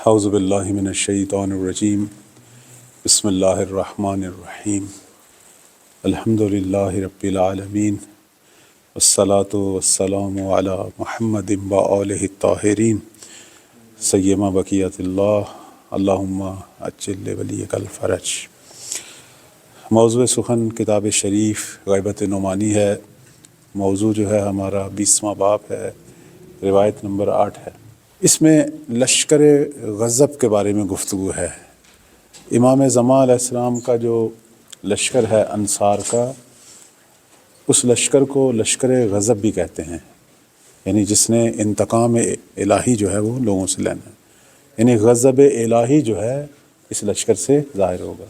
اعوذ باللہ من الشیطان الرجیم بسم اللہ الرحمن الرحیم الحمد للہ رب العالمین والصلاة والسلام علی محمد وآلہ الطاہرین سیما بقیت اللہ اللہم عجل ولیک الفرج۔ موضوع سخن کتاب شریف غیبت نعمانی ہے۔ موضوع جو ہے ہمارا 20واں باب ہے، روایت نمبر 8 ہے۔ اس میں لشکر غضب کے بارے میں گفتگو ہے۔ امام زمان علیہ السلام کا جو لشکر ہے انصار کا، اس لشکر کو لشکر غضب بھی کہتے ہیں، یعنی جس نے انتقام الہی جو ہے وہ لوگوں سے لینا ہے، یعنی غضب الہی جو ہے اس لشکر سے ظاہر ہوگا۔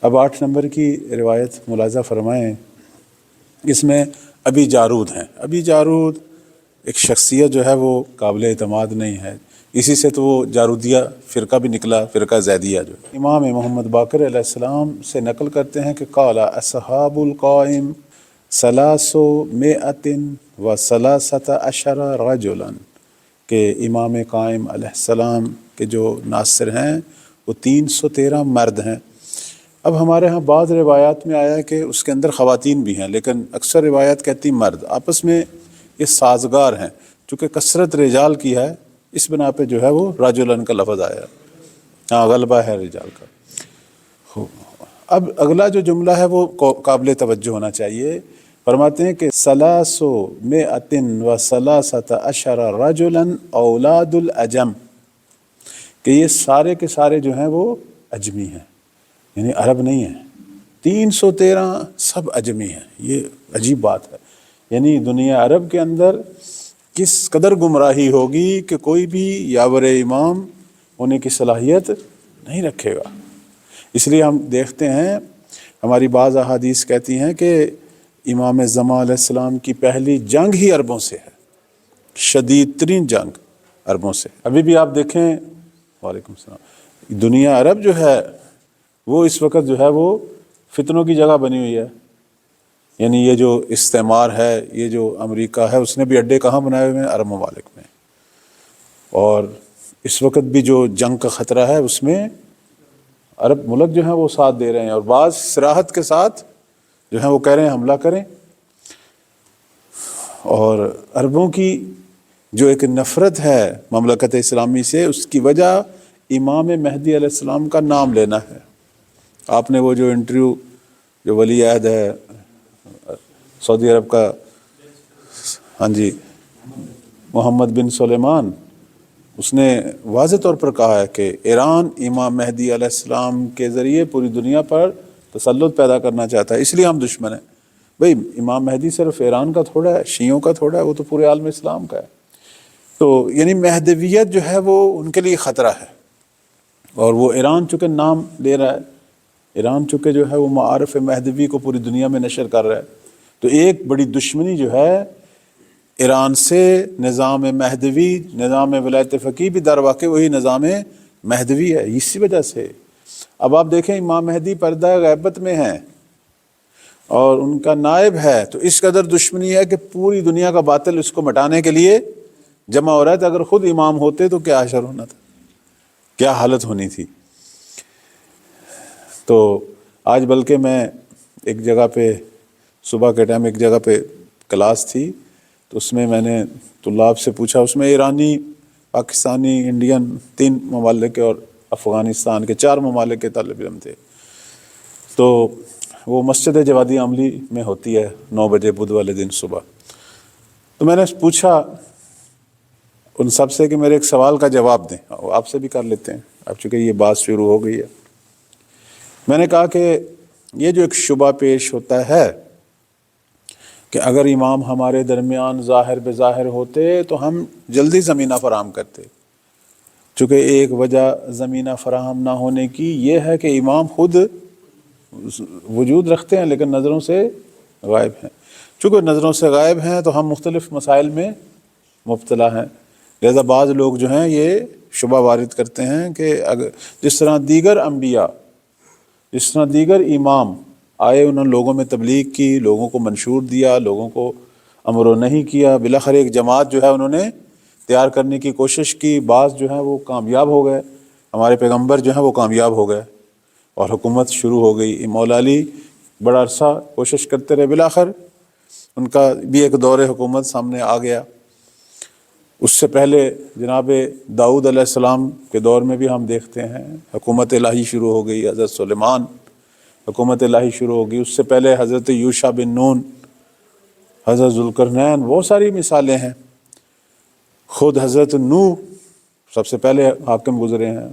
اب 8 نمبر کی روایت ملاحظہ فرمائیں، اس میں ابی جارود ہیں۔ ابی جارود ایک شخصیت جو ہے وہ قابل اعتماد نہیں ہے، اسی سے تو وہ جارودیہ فرقہ بھی نکلا، فرقہ زیدیہ جو۔ امام محمد باقر علیہ السلام سے نقل کرتے ہیں کہ قال اصحاب القائم 313 رجلا، کہ امام قائم علیہ السلام کے جو ناصر ہیں وہ 313 مرد ہیں۔ اب ہمارے ہاں بعض روایات میں آیا ہے کہ اس کے اندر خواتین بھی ہیں، لیکن اکثر روایات کہتی مرد، آپس میں یہ سازگار ہیں۔ چونکہ کثرت رجال کی ہے، اس بنا پہ جو ہے وہ رجلن کا لفظ آیا، ہاں غلبہ ہے رجال کا۔ اب اگلا جو جملہ ہے وہ قابل توجہ ہونا چاہیے۔ فرماتے ہیں کہ 313 رجلا اولاد العجم، کہ یہ سارے کے سارے جو ہیں وہ اجمی ہیں، یعنی عرب نہیں ہیں۔ 313 سب اجمی ہیں، یہ عجیب بات ہے۔ یعنی دنیا عرب کے اندر کس قدر گمراہی ہوگی کہ کوئی بھی یاور امام ہونے کی صلاحیت نہیں رکھے گا۔ اس لیے ہم دیکھتے ہیں ہماری بعض احادیث کہتی ہیں کہ امام زمان علیہ السلام کی پہلی جنگ ہی عربوں سے ہے، شدید ترین جنگ عربوں سے۔ ابھی بھی آپ دیکھیں، وعلیکم السلام، دنیا عرب جو ہے وہ اس وقت جو ہے وہ فتنوں کی جگہ بنی ہوئی ہے۔ یعنی یہ جو استعمار ہے، یہ جو امریکہ ہے، اس نے بھی اڈے کہاں بنائے ہوئے ہیں؟ عرب ممالک میں۔ اور اس وقت بھی جو جنگ کا خطرہ ہے اس میں عرب ملک جو ہیں وہ ساتھ دے رہے ہیں، اور بعض صراحت کے ساتھ جو ہیں وہ کہہ رہے ہیں حملہ کریں۔ اور عربوں کی جو ایک نفرت ہے مملکت اسلامی سے، اس کی وجہ امام مہدی علیہ السلام کا نام لینا ہے۔ آپ نے وہ جو انٹرویو جو ولی عہد ہے سعودی عرب کا، ہاں جی، محمد بن سلیمان، اس نے واضح طور پر کہا ہے کہ ایران امام مہدی علیہ السلام کے ذریعے پوری دنیا پر تسلط پیدا کرنا چاہتا ہے، اس لیے ہم دشمن ہیں۔ بھئی امام مہدی صرف ایران کا تھوڑا ہے، شیعوں کا تھوڑا ہے، وہ تو پورے عالم اسلام کا ہے۔ تو یعنی مہدویت جو ہے وہ ان کے لیے خطرہ ہے، اور وہ ایران چونکہ نام لے رہا ہے، ایران چونکہ جو ہے وہ معارف مہدوی کو پوری دنیا میں نشر کر رہا ہے، تو ایک بڑی دشمنی جو ہے ایران سے نظام مہدوی، نظام ولایت فقیہ بھی در واقع وہی نظام مہدوی ہے، اسی وجہ سے۔ اب آپ دیکھیں امام مہدی پردہ غیبت میں ہیں اور ان کا نائب ہے، تو اس قدر دشمنی ہے کہ پوری دنیا کا باطل اس کو مٹانے کے لیے جمع ہو رہا ہے۔ تو اگر خود امام ہوتے تو کیا حشر ہونا تھا، کیا حالت ہونی تھی۔ تو آج بلکہ میں ایک جگہ پہ صبح کے ٹائم ایک جگہ پہ کلاس تھی، تو اس میں نے طلاب سے پوچھا، اس میں ایرانی، پاکستانی، انڈین 3 ممالک کے اور افغانستان کے 4 ممالک کے طالب علم تھے۔ تو وہ مسجد جوادی عملی میں ہوتی ہے 9 بجے بدھ والے دن صبح۔ تو میں نے پوچھا ان سب سے کہ میرے ایک سوال کا جواب دیں، آپ سے بھی کر لیتے ہیں اب چونکہ یہ بات شروع ہو گئی ہے۔ میں نے کہا کہ یہ جو ایک شبہ پیش ہوتا ہے کہ اگر امام ہمارے درمیان ظاہر بظاہر ہوتے تو ہم جلدی زمینہ فراہم کرتے، چونکہ ایک وجہ زمینہ فراہم نہ ہونے کی یہ ہے کہ امام خود وجود رکھتے ہیں لیکن نظروں سے غائب ہیں۔ چونکہ نظروں سے غائب ہیں تو ہم مختلف مسائل میں مبتلا ہیں، لہذا بعض لوگ جو ہیں یہ شبہ وارد کرتے ہیں کہ اگر جس طرح دیگر انبیاء، جس طرح دیگر امام آئے، انہوں نے لوگوں میں تبلیغ کی، لوگوں کو منشور دیا، لوگوں کو امر و نہی کیا، بالآخر ایک جماعت جو ہے انہوں نے تیار کرنے کی کوشش کی، بعض جو ہیں وہ کامیاب ہو گئے، ہمارے پیغمبر جو ہیں وہ کامیاب ہو گئے اور حکومت شروع ہو گئی۔ مولا علی بڑا عرصہ کوشش کرتے رہے، بالآخر ان کا بھی ایک دور حکومت سامنے آ گیا۔ اس سے پہلے جناب داؤد علیہ السلام کے دور میں بھی ہم دیکھتے ہیں حکومت الہی شروع ہو گئی، حضرت سلیمان حکومت الہی شروع ہو گئی۔ اس سے پہلے حضرت یوشع بن نون، حضرت ذوالقرنین، بہت ساری مثالیں ہیں۔ خود حضرت نوح سب سے پہلے حاکم گزرے ہیں۔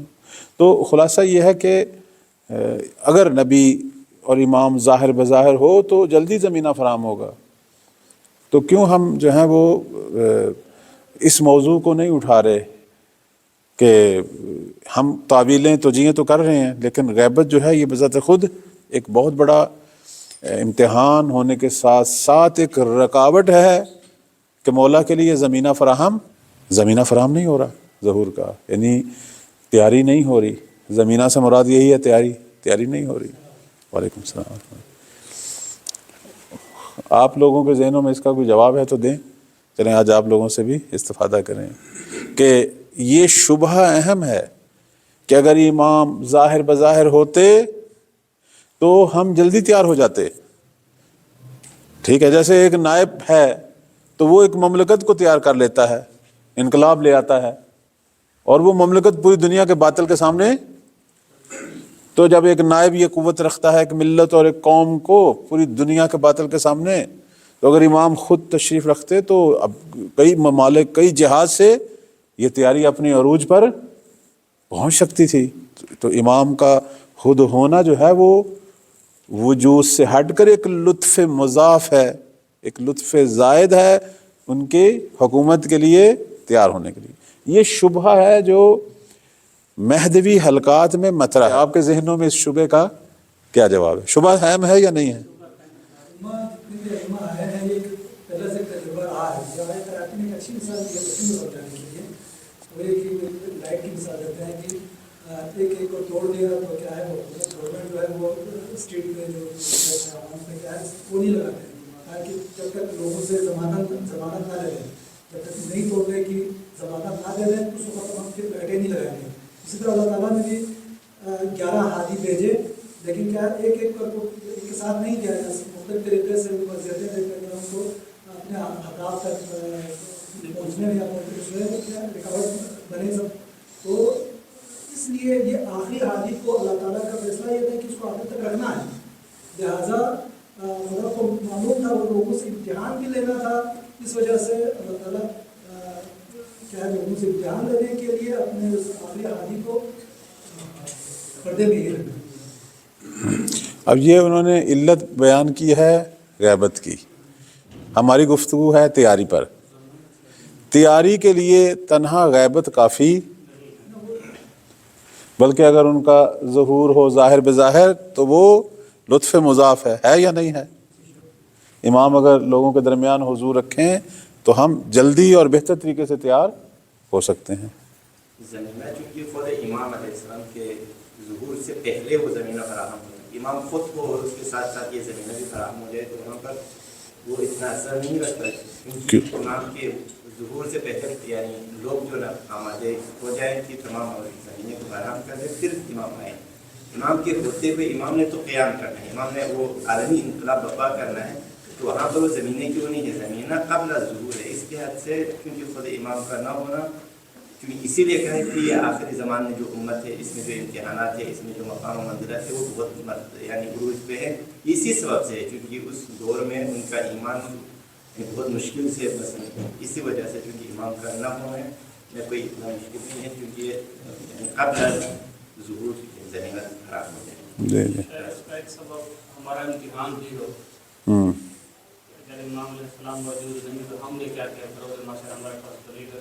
تو خلاصہ یہ ہے کہ اگر نبی اور امام ظاہر بظاہر ہو تو جلدی زمینہ فراہم ہوگا، تو کیوں ہم جو ہیں وہ اس موضوع کو نہیں اٹھا رہے کہ ہم تعویلیں توجیہیں تو کر رہے ہیں، لیکن غیبت جو ہے یہ بذات خود ایک بہت بڑا امتحان ہونے کے ساتھ ساتھ ایک رکاوٹ ہے کہ مولا کے لیے زمینہ فراہم نہیں ہو رہا ظہور کا، یعنی تیاری نہیں ہو رہی۔ زمینہ سے مراد یہی ہے، تیاری نہیں ہو رہی۔ وعلیکم السلام۔ آپ لوگوں کے ذہنوں میں اس کا کوئی جواب ہے تو دیں، چلیں آج آپ لوگوں سے بھی استفادہ کریں کہ یہ شبہ اہم ہے کہ اگر امام ظاہر بظاہر ہوتے تو ہم جلدی تیار ہو جاتے۔ ٹھیک ہے، جیسے ایک نائب ہے تو وہ ایک مملکت کو تیار کر لیتا ہے، انقلاب لے آتا ہے، اور وہ مملکت پوری دنیا کے باطل کے سامنے۔ تو جب ایک نائب یہ قوت رکھتا ہے کہ ملت اور ایک قوم کو پوری دنیا کے باطل کے سامنے، تو اگر امام خود تشریف رکھتے تو اب کئی ممالک، کئی جہات سے یہ تیاری اپنی عروج پر پہنچ سکتی تھی۔ تو امام کا خود ہونا جو ہے وہ وجود سے ہٹ کر ایک لطف مضاف ہے، ایک لطف زائد ہے ان کے حکومت کے لیے تیار ہونے کے لیے۔ یہ شبہ ہے جو مہدوی حلقات میں مطرح ہے۔ آپ کے ذہنوں میں اس شبہ کا کیا جواب ہے؟ شبہ اہم ہے یا نہیں ہے؟ ایک کو توڑ دیا تو کیا ہے، گورنمنٹ جو ہے وہ اسٹیٹ میں جو میں کیا ہے وہ نہیں لگاتے تاکہ جب تک لوگوں سے ضمانت نہ لے لیں، جب تک نہیں توڑ رہے کہ ضمانت نہ دے دیں تو اس وقت ہم پھر بیٹھے نہیں لگائیں گے۔ اسی طرح اللہ تعالیٰ نے بھی 11 ہادی بھیجے، لیکن کیا ایک ایک کے ساتھ نہیں کیا، مختلف طریقے سے وضعیتیں دے کر کے ہم کو اپنے اہداف تک پہنچنے میں یا رکاوٹ بنے سب۔ تو اس لیے یہ آخری ہادی کو اللہ تعالیٰ کا فیصلہ یہ تھا کہ اس کو آخر تک رکھنا ہے، لہٰذا خدا کو معلوم تھا وہ لوگوں سے امتحان بھی لینا تھا، اس وجہ سے اللہ تعالیٰ کیا ہے لوگوں سے امتحان لینے کے لیے اپنے اس آخری ہادی کو پردے میں ہی رکھنا۔ اب یہ انہوں نے علت بیان کی ہے غیبت کی، ہماری گفتگو ہے تیاری پر۔ تیاری کے لیے تنہا غیبت کافی، بلکہ اگر ان کا ظہور ہو ظاہر بظاہر تو وہ لطف مضاف ہے یا نہیں ہے؟ امام اگر لوگوں کے درمیان حضور رکھیں تو ہم جلدی اور بہتر طریقے سے تیار ہو سکتے ہیں۔ زمینہ چونکہ خود امام علیہ السلام کے ظہور سے پہلے وہ زمینہ فراہم ہو، امام خود کو اور اس کے ساتھ ساتھ یہ زمینہ بھی فراہم ہو جائے تو وہاں پر وہ اتنا اثر نہیں رکھتا، کیونکہ امام کے ظہور سے پہلے یعنی لوگ جو نا آمادے ہو جائیں کہ تمام زمینیں کو فراہم کر دیں پھر امام آئیں۔ امام کے ہوتے ہوئے امام نے تو قیام کرنا ہے، امام نے وہ عالمی انقلاب برپا کرنا ہے، تو وہاں پر وہ زمینیں کیوں نہیں ہے؟ زمینہ قبل ظہور ہے، اس کے حد سے کیونکہ خود امام کا نہ ہونا، کیونکہ اسی لیے کہیں کہ یہ آخری زمان میں جو امت ہے، اس میں جو امتحانات ہے، اس میں جو مقام و منزلت ہے وہ بہت یعنی عروج پہ ہے، اسی سبب سے ہے کیونکہ اس دور میں ان کا ایمان بہت مشکل سے مثلا اسی وجہ سے کیونکہ امام کا نہ ہونا میں کوئی اتنا مشکل نہیں ہے، کیونکہ قبل ظہور زمینہ خراب ہو جائے۔ اس کا ایک سبب ہمارا امتحان بھی ہو، اگر امام علیہ السلام موجود نہیں تو ہم نے کیا کیا کرو ہمارے پاس طریقہ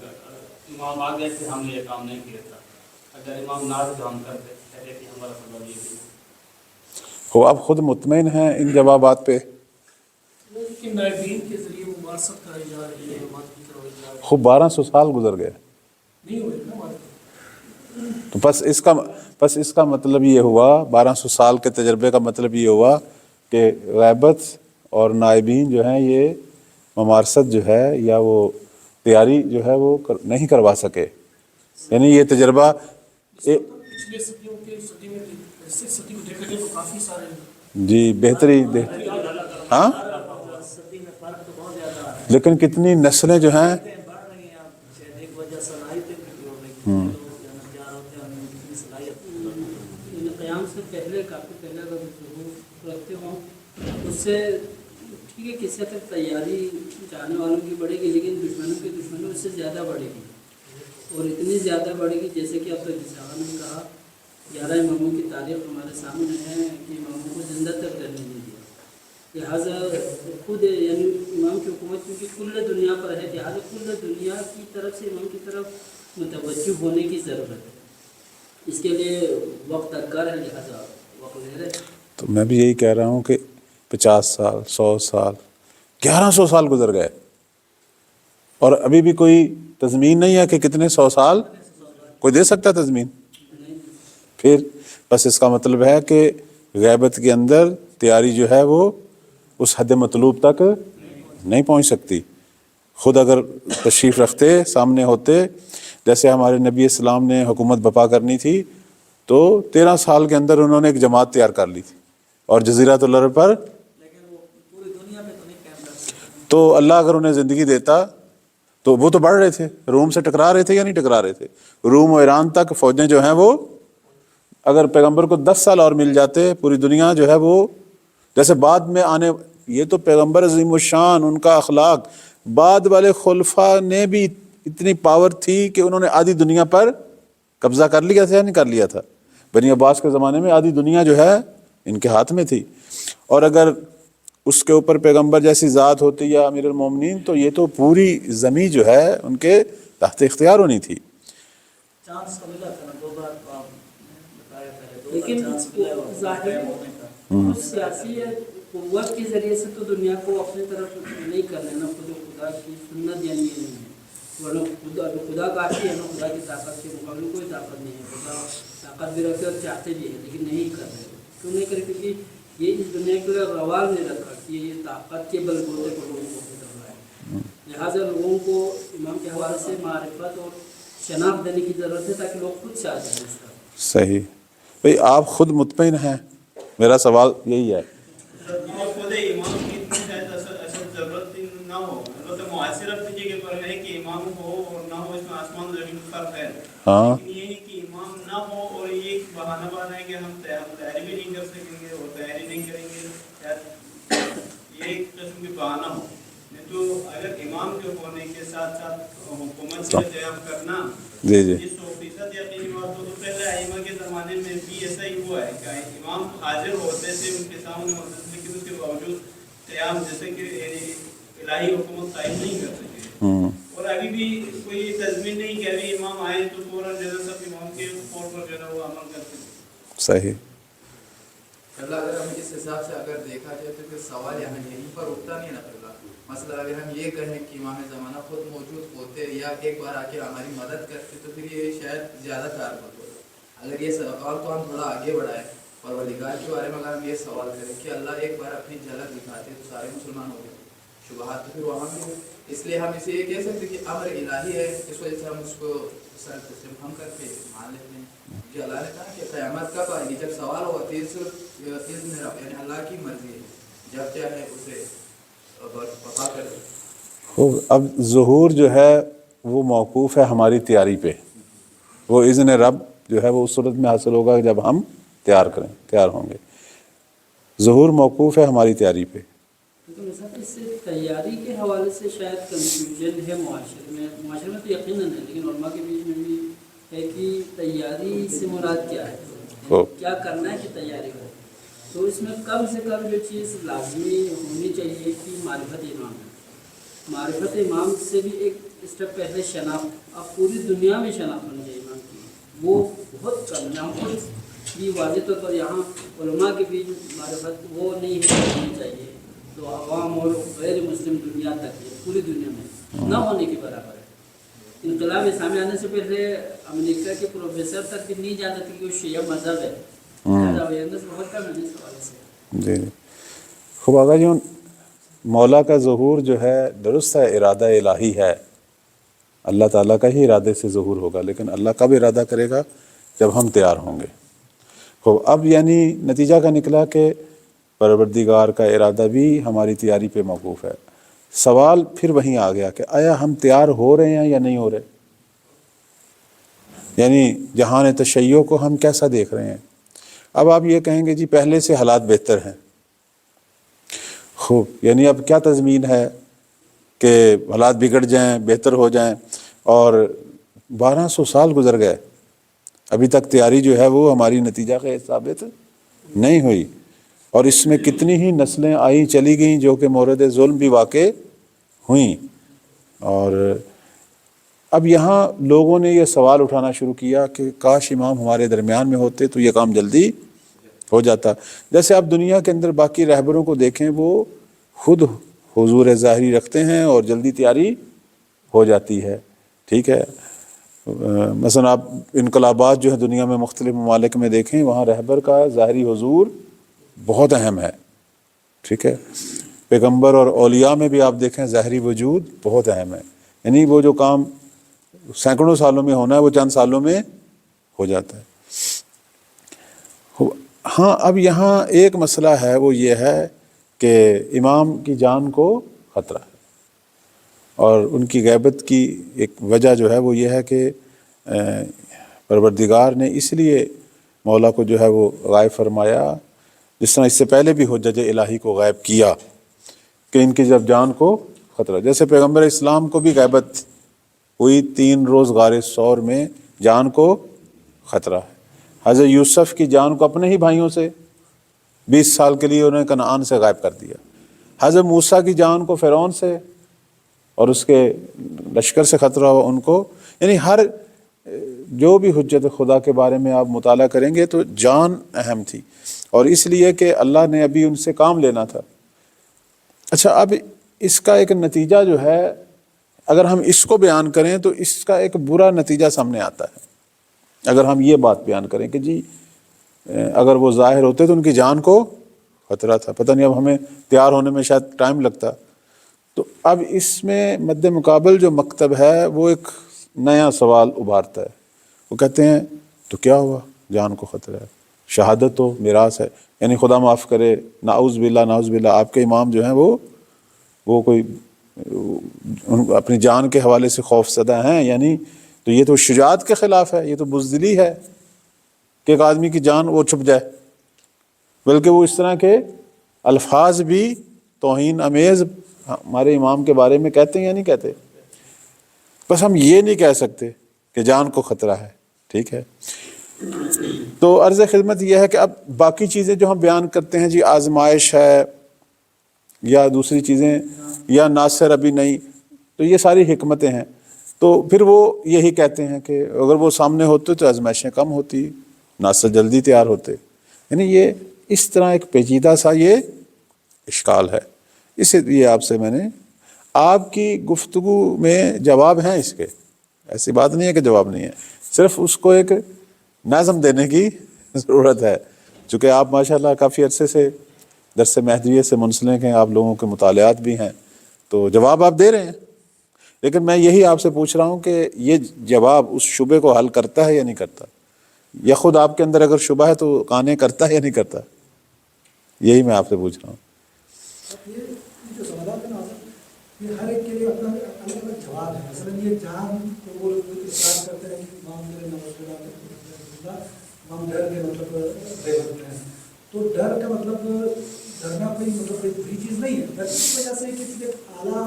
امام آ گئے تھے، ہم نے یہ کام نہیں کیا تھا، اگر امام نہ تو ہم کرتے کہتے کہ ہمارا سبب یہ بھی ہو۔ آپ خود مطمئن ہیں ان جوابات پہ؟ لیکن نائبین کے ذریعے ممارست کرائی جا رہی ہے، خوب 1200 سال گزر گئے نہیں ہوئے نا، تو پس اس کا مطلب یہ ہوا، 1200 سال کے تجربے کا مطلب یہ ہوا کہ غیبت اور نائبین جو ہیں یہ ممارست جو ہے یا وہ تیاری جو ہے وہ نہیں کروا سکے. یعنی یہ تجربہ پچھلے صدیوں کے صدی میں صدی کو دیکھا جائے تو کافی سارے جی بہتری ہاں، لیکن کتنی نسلیں جو ہیں قیام سے پہلے کافی پہلے اگر ظہور رکھتے ہوں اس سے ٹھیک ہے کسی تک تیاری چاہنے والوں کی بڑھے گی، لیکن دشمنوں اس سے زیادہ بڑھے گی، اور اتنی زیادہ بڑھے گی جیسے کہ اب تک جسان نے کہا 11 اماموں کی تاریخ ہمارے سامنے ہے کہ اماموں کو زندہ تک کرنے نہیں دیا. لہٰذا خود یعنی امام کی حکومت کیونکہ کل دنیا پر ہے، لہٰذا کل دنیا کی طرف سے امام کی طرف متوجہ ہونے کی ضرورت ہے. اس کے لیے وقت درکار ہے، لہٰذا وقت لے رہے. تو میں بھی یہی کہہ رہا ہوں کہ 50 سال 100 سال 1100 سال گزر گئے اور ابھی بھی کوئی تضمین نہیں ہے کہ کتنے 100 سال کوئی دے سکتا تضمین. پھر بس اس کا مطلب ہے کہ غیبت کے اندر تیاری جو ہے وہ اس حد مطلوب تک نہیں پہنچ سکتی. خود اگر تشریف رکھتے سامنے ہوتے، جیسے ہمارے نبی اسلام نے حکومت بپا کرنی تھی تو 13 سال کے اندر انہوں نے ایک جماعت تیار کر لی تھی اور جزیرۃ العرب پر، تو اللہ اگر انہیں زندگی دیتا تو وہ تو بڑھ رہے تھے، روم سے ٹکرا رہے تھے یا نہیں ٹکرا رہے تھے. روم و ایران تک فوجیں جو ہیں وہ، اگر پیغمبر کو 10 سال اور مل جاتے پوری دنیا جو ہے وہ، جیسے بعد میں آنے، یہ تو پیغمبر عظیم الشان ان کا اخلاق، بعد والے خلفاء نے بھی اتنی پاور تھی کہ انہوں نے آدھی دنیا پر قبضہ کر لیا تھا یا نہیں کر لیا تھا. بنی عباس کے زمانے میں آدھی دنیا جو ہے ان کے ہاتھ میں تھی، اور اگر اس کے اوپر پیغمبر جیسی ذات ہوتی یا امیر المومنین تو یہ تو پوری زمین جو ہے ان کے تحت اختیار ہونی تھی. چانس کا ملا تھا نا 2 بار آپ بتایا تھا، لیکن ظاہر سیاسی قوت کے ذریعے سے تو دنیا کو اپنی طرف نہیں کر لینا، خدا کی سنت یعنی یہ نہیں ہے، ورنہ خدا کافی ہے نا، خدا کی طاقت کے مقابلے کوئی طاقت نہیں ہے. خدا طاقت بھی رکھتے اور چاہتے بھی ہیں لیکن نہیں کر رہے. کیوں نہیں کرے؟ کیونکہ یہ اس دنیا کے لیے رواج نہیں رکھا کہ یہ طاقت کے بل بوتے کو لوگوں کو کرنا ہے. لہٰذا لوگوں کو امام کے حوالے سے معرفت اور شناخت دینے کی ضرورت ہے تاکہ لوگ خود سے آ جائیں اس طرح. صحیح. بھئی آپ خود مطمئن ہیں؟ میرا سوال یہی ہے. خود امام کی شاید اصل ضرورت نہ ہو، البتہ معاصر اپنی جگہ پر ہے کہ امام ہو اور نہ ہو، اس میں آسمان و زمین کا فرق ہے. ہاں، لیکن یہ ہے کہ امام نہ ہو اور یہ ایک بہانہ بنا ہے کہ ہم تیاری بھی نہیں کر سکیں گے اور تیاری نہیں کریں گے، شاید یہ ایک قسم کی بہانہ ہو. تو اگر امام کے ہونے کے ساتھ ساتھ حکومت سے قیام کرنا جی جی یہ 100% یقینی بات ہو، تو پہلے ائمہ کے زمانے میں بھی ایسا ہی ہوا ہے کہ امام حاضر ہوتے تھے ان کے سامنے مقدس، لیکن اس کے باوجود قیام جیسے کہ الہی حکومت قائم نہیں کر سکے. اور ابھی بھی کوئی تضمین نہیں کہ ابھی امام آئے تو فوراً جیسا سب امام کے طور پر جو ہے وہ عمل کرتے ہیں. صحیح. اللہ اگر ہم اس حساب سے اگر دیکھا جائے تو پھر سوال یہاں یہیں پر اٹھتا نہیں نا. مثلا اگر ہم یہ کہیں کہ امام زمانہ خود موجود ہوتے یا ایک بار آ کے ہماری مدد کرتے تو پھر یہ شاید زیادہ کاربن ہوتا. اگر یہ سوال تو ہم تھوڑا آگے بڑھائیں پروردگار کے بارے میں اگر ہم یہ سوال کریں کہ اللہ ایک بار اپنی جھلک دکھاتے تو سارے مسلمان ہو گئے، شبہات تو پھر وہاں بھی. اس لیے ہم اسے یہ کہہ سکتے کہ امر الہی ہے، اس وجہ سے ہم اس کو سر تسلیم ہم کر کے مان لیتے ہیں کہ اللہ نے کہا کہ قیامت کب آئے گی. جب سوال ہوگا یعنی اللہ کی مرضی ہے، جب چاہے اسے بتا کرے. اب ظہور جو ہے وہ موقوف ہے ہماری تیاری پہ. وہ اذن رب جو ہے وہ اس صورت میں حاصل ہوگا جب ہم تیار ہوں گے. ظہور موقوف ہے ہماری تیاری پہ. لیکن مثلا اس سے تیاری کے حوالے سے شاید کنفیوژن ہے معاشرے میں تو یقیناً ہے، لیکن علماء کے بیچ میں بھی ہے کہ تیاری سے مراد کیا ہے، کیا کرنا ہے کہ تیاری ہو. تو اس میں کم سے کم جو چیز لازمی ہونی چاہیے کہ معرفت امام ہے. معرفت امام سے بھی ایک اسٹیپ پہلے شناخت، اب پوری دنیا میں شناخت ہونی چاہیے امام کی، وہ بہت کم ہے. ہم خود بھی واضح طور پر یہاں علماء کے بیچ معرفت وہ نہیں ہونی چاہیے، تو عوام اور غیر مسلم دنیا تک پوری دنیا میں نہ ہونے کے برابر ہے. انقلاب اسلامی آنے سے پہلے امریکہ کے پروفیسر تک بھی نہیں جانتے تھے کہ وہ شیعہ مذہب ہے. بہت کم ہے اس حوالے سے. جی خوب آگا جی، مولا کا ظہور جو ہے درست ہے، ارادہ الہی ہے، اللہ تعالیٰ کا ہی ارادے سے ظہور ہوگا، لیکن اللہ کب ارادہ کرے گا؟ جب ہم تیار ہوں گے۔ اب یعنی نتیجہ کا نکلا کہ پروردگار کا ارادہ بھی ہماری تیاری پہ موقوف ہے۔ سوال پھر وہیں آ گیا کہ آیا ہم تیار ہو رہے ہیں یا نہیں ہو رہے؟ یعنی جہان تشیع کو ہم کیسا دیکھ رہے ہیں؟ اب آپ یہ کہیں گے جی پہلے سے حالات بہتر ہیں۔ خوب، یعنی اب کیا تضمین ہے کہ حالات بگڑ جائیں، بہتر ہو جائیں؟ اور 1200 سال گزر گئے، ابھی تک تیاری جو ہے وہ ہماری نتیجہ کے ثابت نہیں ہوئی، اور اس میں کتنی ہی نسلیں آئیں چلی گئیں جو کہ مورد ظلم بھی واقع ہوئیں۔ اور اب یہاں لوگوں نے یہ سوال اٹھانا شروع کیا کہ کاش امام ہمارے درمیان میں ہوتے تو یہ کام جلدی ہو جاتا۔ جیسے آپ دنیا کے اندر باقی رہبروں کو دیکھیں، وہ خود حضور ظاہری رکھتے ہیں اور جلدی تیاری ہو جاتی ہے، ٹھیک ہے۔ مثلا آپ انقلابات جو ہے دنیا میں مختلف ممالک میں دیکھیں، وہاں رہبر کا ظاہری حضور بہت اہم ہے، ٹھیک ہے۔ پیغمبر اور اولیاء میں بھی آپ دیکھیں ظاہری وجود بہت اہم ہے، یعنی وہ جو کام سینکڑوں سالوں میں ہونا ہے وہ چند سالوں میں ہو جاتا ہے۔ ہاں، اب یہاں ایک مسئلہ ہے، وہ یہ ہے کہ امام کی جان کو خطرہ ہے، اور ان کی غیبت کی ایک وجہ جو ہے وہ یہ ہے کہ پروردگار نے اس لیے مولا کو جو ہے وہ غائب فرمایا، جس طرح اس سے پہلے بھی حجج الہی کو غائب کیا کہ ان کی جب جان کو خطرہ، جیسے پیغمبر اسلام کو بھی غیبت ہوئی 3 روز غار ثور میں، جان کو خطرہ ہے۔ حضرت یوسف کی جان کو اپنے ہی بھائیوں سے 20 سال کے لیے انہیں کنعان سے غائب کر دیا۔ حضرت موسیٰ کی جان کو فرعون سے اور اس کے لشکر سے خطرہ ہوا ان کو، یعنی ہر جو بھی حجت خدا کے بارے میں آپ مطالعہ کریں گے تو جان اہم تھی، اور اس لیے کہ اللہ نے ابھی ان سے کام لینا تھا۔ اچھا، اب اس کا ایک نتیجہ جو ہے، اگر ہم اس کو بیان کریں تو اس کا ایک برا نتیجہ سامنے آتا ہے۔ اگر ہم یہ بات بیان کریں کہ جی اگر وہ ظاہر ہوتے تو ان کی جان کو خطرہ تھا، پتہ نہیں اب ہمیں تیار ہونے میں شاید ٹائم لگتا۔ تو اب اس میں مد مقابل جو مکتب ہے وہ ایک نیا سوال ابھارتا ہے، وہ کہتے ہیں تو کیا ہوا؟ جان کو خطرہ ہے، شہادت تو میراث ہے، یعنی خدا معاف کرے، نعوذ باللہ آپ کے امام جو ہیں وہ کوئی اپنی جان کے حوالے سے خوف زدہ ہیں، یعنی تو یہ تو شجاعت کے خلاف ہے، یہ تو بزدلی ہے کہ ایک آدمی کی جان وہ چھپ جائے۔ بلکہ وہ اس طرح کے الفاظ بھی توہین امیز ہمارے امام کے بارے میں کہتے ہیں یا نہیں کہتے؟ بس ہم یہ نہیں کہہ سکتے کہ جان کو خطرہ ہے، ٹھیک ہے۔ تو عرض خدمت یہ ہے کہ اب باقی چیزیں جو ہم بیان کرتے ہیں، جی آزمائش ہے یا دوسری چیزیں یا ناصر ابھی نہیں، تو یہ ساری حکمتیں ہیں۔ تو پھر وہ یہی کہتے ہیں کہ اگر وہ سامنے ہوتے تو آزمائشیں کم ہوتی، ناصر جلدی تیار ہوتے۔ یعنی یہ اس طرح ایک پیچیدہ سا یہ اشکال ہے، اسی لیے آپ سے میں نے آپ کی گفتگو میں جواب ہیں اس کے، ایسی بات نہیں ہے کہ جواب نہیں ہے، صرف اس کو ایک نظم دینے کی ضرورت ہے۔ چونکہ آپ ماشاءاللہ کافی عرصے سے درس مہدویت سے منسلک ہیں، آپ لوگوں کے مطالعات بھی ہیں، تو جواب آپ دے رہے ہیں، لیکن میں یہی آپ سے پوچھ رہا ہوں کہ یہ جواب اس شبے کو حل کرتا ہے یا نہیں کرتا، یا خود آپ کے اندر اگر شبہ ہے تو قانع کرتا ہے یا نہیں کرتا، یہی میں آپ سے پوچھ رہا ہوں۔ یہ جو سوالات ہیں نا، یہ ہر ایک کے لیے اپنا الگ الگ جواب ہے۔ مثلا یہ جان تو وہ اقرار کرتے ہیں کہ امام میرے ہم ڈر کے مطلب غیبت ہیں، تو ڈر کا مطلب ڈرنا کوئی مطلب کوئی بری چیز نہیں ہے، ڈر اس وجہ سے کہ اعلیٰ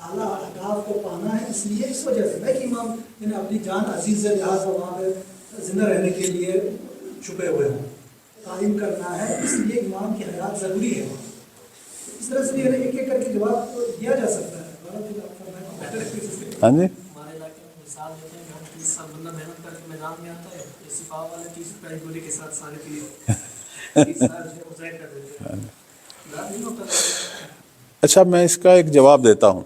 اہداف کو پانا ہے، اس لیے اس وجہ سے نہیں کہ امام نے اپنی جان عزیز ہے لہٰذا وہاں پہ زندہ رہنے کے لیے چھپے ہوئے ہوں، قائم کرنا ہے، اس لیے امام کی حیات ضروری ہے۔ اس طرح سے ایک ایک کر کے جواب دیا جا سکتا ہے۔ ہاں جی، ہمارے علاقے میں مثال دیتے ہیں کہ ہم 30 سال بندہ محنت کر کے میدان میں آتا ہے، یہ سپاہ والے 30 روپئے گولی کے ساتھ سانے کے لیے 30 سال جو ہے ضائع کر دیتے ہیں، ڈر نہیں ہوتا۔ اچھا میں اس کا ایک جواب دیتا ہوں،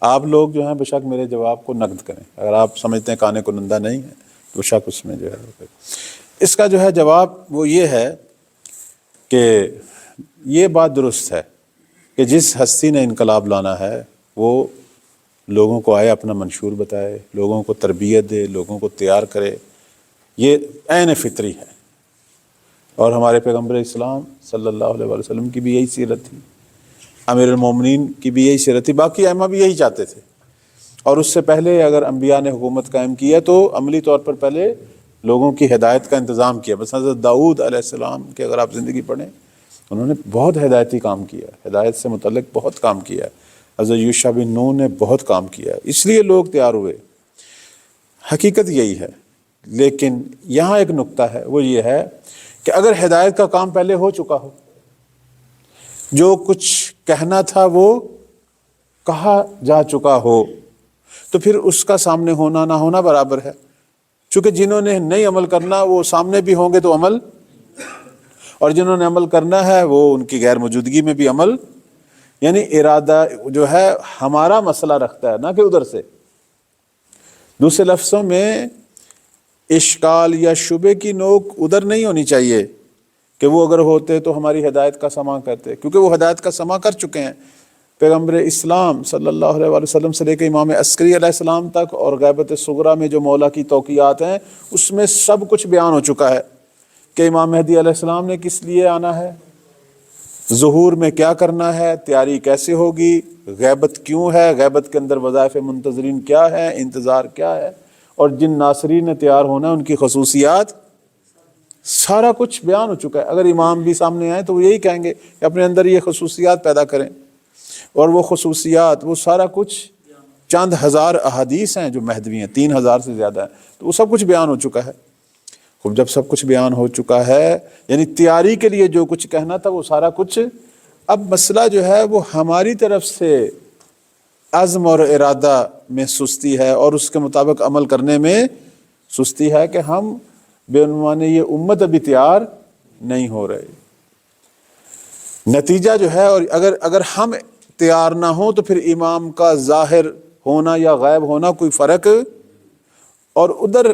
آپ لوگ جو ہیں بے شک میرے جواب کو نقد کریں، اگر آپ سمجھتے ہیں کانے کنندہ نہیں ہے تو شک اس میں جو ہے۔ اس کا جو ہے جواب وہ یہ ہے کہ یہ بات درست ہے کہ جس ہستی نے انقلاب لانا ہے وہ لوگوں کو آئے اپنا منشور بتائے، لوگوں کو تربیت دے، لوگوں کو تیار کرے، یہ عین فطری ہے۔ اور ہمارے پیغمبر اسلام صلی اللہ علیہ وسلم کی بھی یہی سیرت تھی، امیر المومنین کی بھی یہی سیرت تھی، باقی ائمہ بھی یہی چاہتے تھے۔ اور اس سے پہلے اگر انبیاء نے حکومت قائم کی ہے تو عملی طور پر پہلے لوگوں کی ہدایت کا انتظام کیا۔ بس حضرت داؤد علیہ السلام کے اگر آپ زندگی پڑھیں، انہوں نے بہت ہدایتی کام کیا، ہدایت سے متعلق بہت کام کیا۔ حضرت یوشع بن نون نے بہت کام کیا، اس لیے لوگ تیار ہوئے۔ حقیقت یہی ہے، لیکن یہاں ایک نکتہ ہے، وہ یہ ہے کہ اگر ہدایت کا کام پہلے ہو چکا ہو، جو کچھ کہنا تھا وہ کہا جا چکا ہو، تو پھر اس کا سامنے ہونا نہ ہونا برابر ہے، چونکہ جنہوں نے نہیں عمل کرنا وہ سامنے بھی ہوں گے تو عمل، اور جنہوں نے عمل کرنا ہے وہ ان کی غیر موجودگی میں بھی عمل، یعنی ارادہ جو ہے ہمارا مسئلہ رکھتا ہے، نہ کہ ادھر سے۔ دوسرے لفظوں میں اشکال یا شبے کی نوک ادھر نہیں ہونی چاہیے کہ وہ اگر ہوتے تو ہماری ہدایت کا سماع کرتے، کیونکہ وہ ہدایت کا سماع کر چکے ہیں۔ پیغمبر اسلام صلی اللہ علیہ وسلم سے لے کے امام عسکری علیہ السلام تک اور غیبت صغریٰ میں جو مولا کی توقیات ہیں، اس میں سب کچھ بیان ہو چکا ہے کہ امام مہدی علیہ السلام نے کس لیے آنا ہے، ظہور میں کیا کرنا ہے، تیاری کیسے ہوگی، غیبت کیوں ہے، غیبت کے اندر وظائف منتظرین کیا ہے، انتظار کیا ہے، اور جن ناصرین نے تیار ہونا ہے ان کی خصوصیات، سارا کچھ بیان ہو چکا ہے۔ اگر امام بھی سامنے آئے تو وہ یہی کہیں گے کہ اپنے اندر یہ خصوصیات پیدا کریں، اور وہ خصوصیات، وہ سارا کچھ، چند ہزار احادیث ہیں جو مہدوی ہیں، 3000 سے زیادہ ہیں، تو وہ سب کچھ بیان ہو چکا ہے۔ خوب، جب سب کچھ بیان ہو چکا ہے، یعنی تیاری کے لیے جو کچھ کہنا تھا وہ سارا کچھ، اب مسئلہ جو ہے وہ ہماری طرف سے عزم اور ارادہ میں سستی ہے اور اس کے مطابق عمل کرنے میں سستی ہے کہ ہم بے عنوان یہ امت ابھی تیار نہیں ہو رہے۔ نتیجہ جو ہے، اور اگر ہم تیار نہ ہوں تو پھر امام کا ظاہر ہونا یا غائب ہونا کوئی فرق، اور ادھر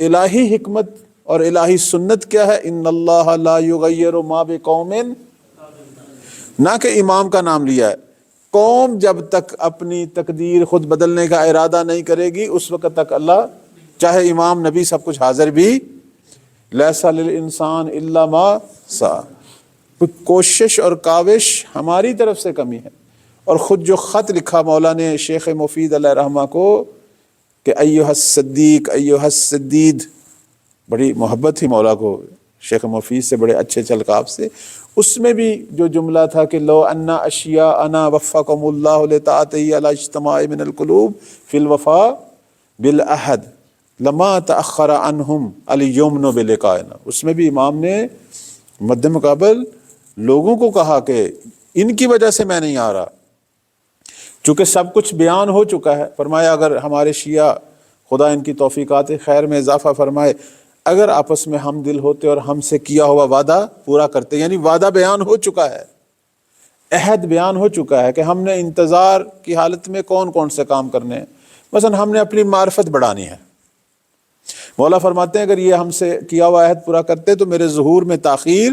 الہی حکمت اور الہی سنت کیا ہے، ان اللہ لا یغیر ما بقوم، نہ کہ امام کا نام لیا ہے۔ قوم جب تک اپنی تقدیر خود بدلنے کا ارادہ نہیں کرے گی اس وقت تک اللہ، چاہے امام نبی سب کچھ حاضر بھی، لیس للانسان الا ما سعی، کوشش اور کاوش ہماری طرف سے کمی ہے۔ اور خود جو خط لکھا مولا نے شیخ مفید علیہ رحمہ کو کہ ایھا الصدیق ایھا السدید، بڑی محبت تھی مولا کو شیخ مفید سے، بڑے اچھے القاب سے، اس میں بھی جو جملہ تھا کہ لو ان اشیاءنا وفقکم اللہ لطاعتہ علی اجتماع من القلوب فی الوفاء بالعہد لما تأخر عنہم الیمن بلقائنا، اس میں بھی امام نے مد مقابل لوگوں کو کہا کہ ان کی وجہ سے میں نہیں آ رہا، چونکہ سب کچھ بیان ہو چکا ہے۔ فرمایا اگر ہمارے شیعہ، خدا ان کی توفیقات خیر میں اضافہ فرمائے، اگر آپس میں ہم دل ہوتے اور ہم سے کیا ہوا وعدہ پورا کرتے، یعنی وعدہ بیان ہو چکا ہے، عہد بیان ہو چکا ہے کہ ہم نے انتظار کی حالت میں کون کون سے کام کرنے ہیں۔ مثلا ہم نے اپنی معرفت بڑھانی ہے، مولا فرماتے ہیں اگر یہ ہم سے کیا ہوا عہد پورا کرتے تو میرے ظہور میں تاخیر،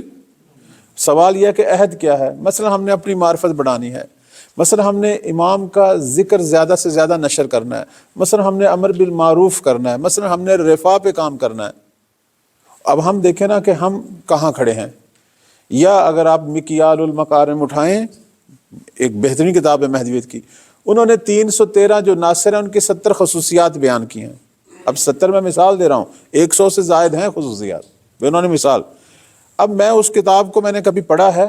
سوال یہ کہ عہد کیا ہے، مثلا ہم نے اپنی معرفت بڑھانی ہے، مثلا ہم نے امام کا ذکر زیادہ سے زیادہ نشر کرنا ہے، مثلا ہم نے امر بالمعروف کرنا ہے، مثلا ہم نے رفاع پہ کام کرنا ہے۔ اب ہم دیکھیں نا کہ ہم کہاں کھڑے ہیں، یا اگر آپ مکیال المکارم اٹھائیں، ایک بہترین کتاب ہے مہدویت کی، انہوں نے 313 جو ناصر ہیں ان کی 70 خصوصیات بیان کی ہیں۔ اب 70 میں مثال دے رہا ہوں، 100 سے زائد ہیں خصوصیات، انہوں نے مثال۔ اب میں اس کتاب کو میں نے کبھی پڑھا ہے،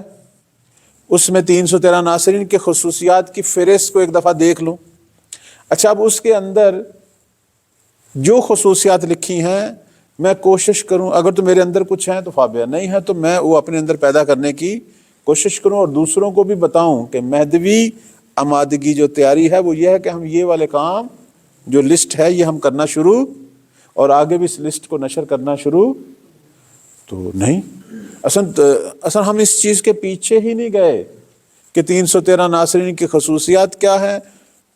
اس میں 313 ناصرین کے خصوصیات کی فہرست کو ایک دفعہ دیکھ لوں، اچھا اب اس کے اندر جو خصوصیات لکھی ہیں میں کوشش کروں، اگر تو میرے اندر کچھ ہیں تو فابیہ، نہیں ہے تو میں وہ اپنے اندر پیدا کرنے کی کوشش کروں، اور دوسروں کو بھی بتاؤں کہ مہدوی آمادگی جو تیاری ہے وہ یہ ہے کہ ہم یہ والے کام جو لسٹ ہے یہ ہم کرنا شروع، اور آگے بھی اس لسٹ کو نشر کرنا شروع تو نہیں۔ اصل ہم اس چیز کے پیچھے ہی نہیں گئے کہ 313 ناصرین کی خصوصیات کیا ہیں،